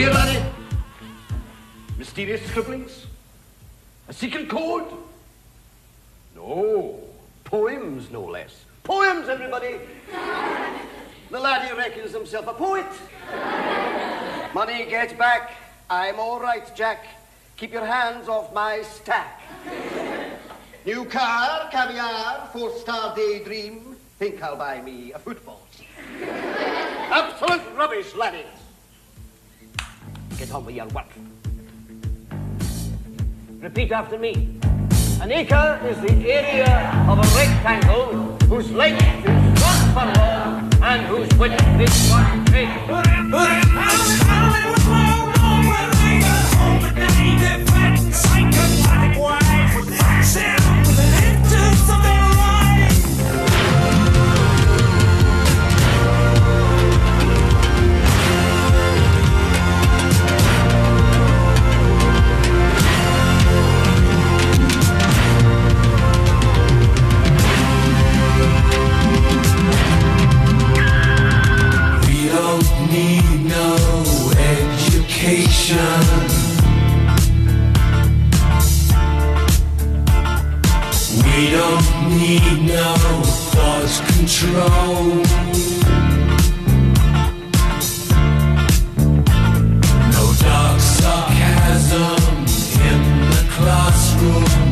Here, laddie. Mysterious scribblings? A secret code? No. Poems, no less. Poems, everybody. The laddie reckons himself a poet. Money, get back. I'm all right, Jack. Keep your hands off my stack. New car, caviar, four-star daydream. Think I'll buy me a football team. Absolute rubbish, laddie. Get on with your work. Repeat after me. An acre is the area of a rectangle whose length is 1 furlong and whose width is 1 cubit. We don't need no thought control. No dark sarcasm in the classroom.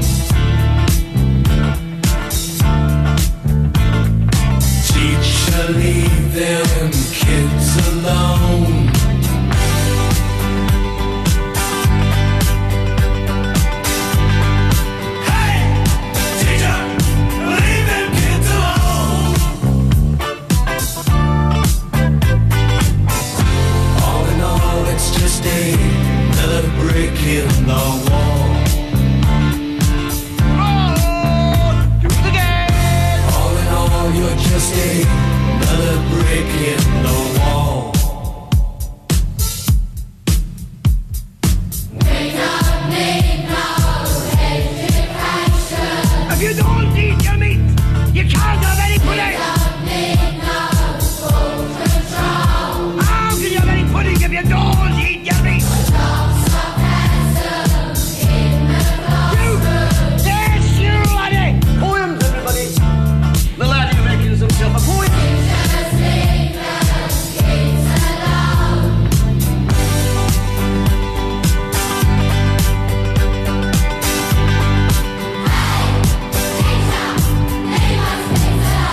Teacher, leave them kids alone. In the wall. Oh, do it again. All in all, you're just another brick in the wall. We don't need no education. If you don't eat your meat, you can't have any pudding. We don't need no school control. How can you have any pudding if you don't eat your meat? Himself a poet. Just leave the kids alone. Hey, teacher, leave us kids alone.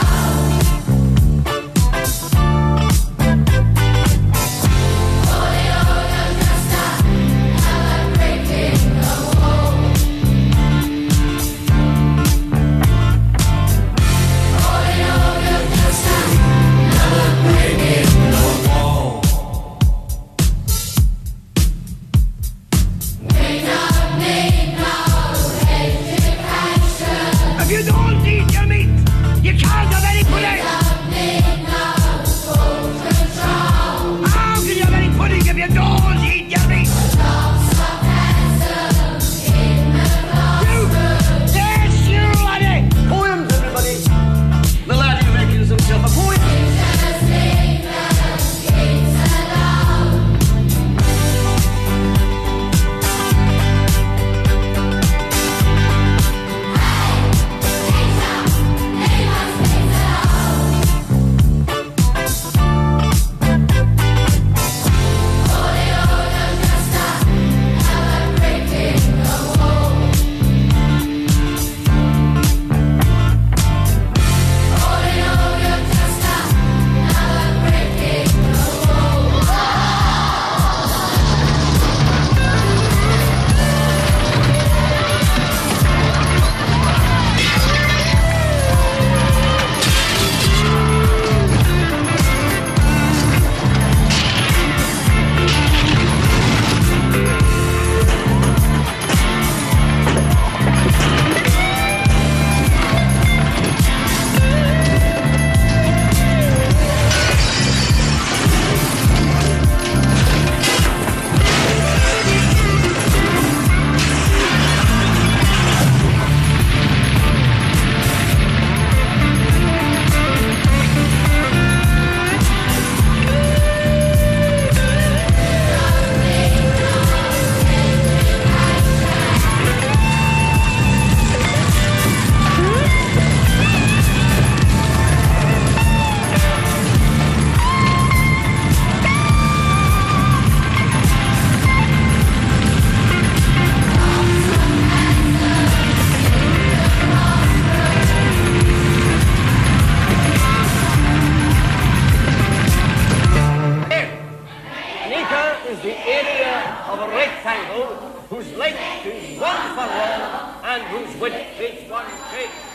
with this one take.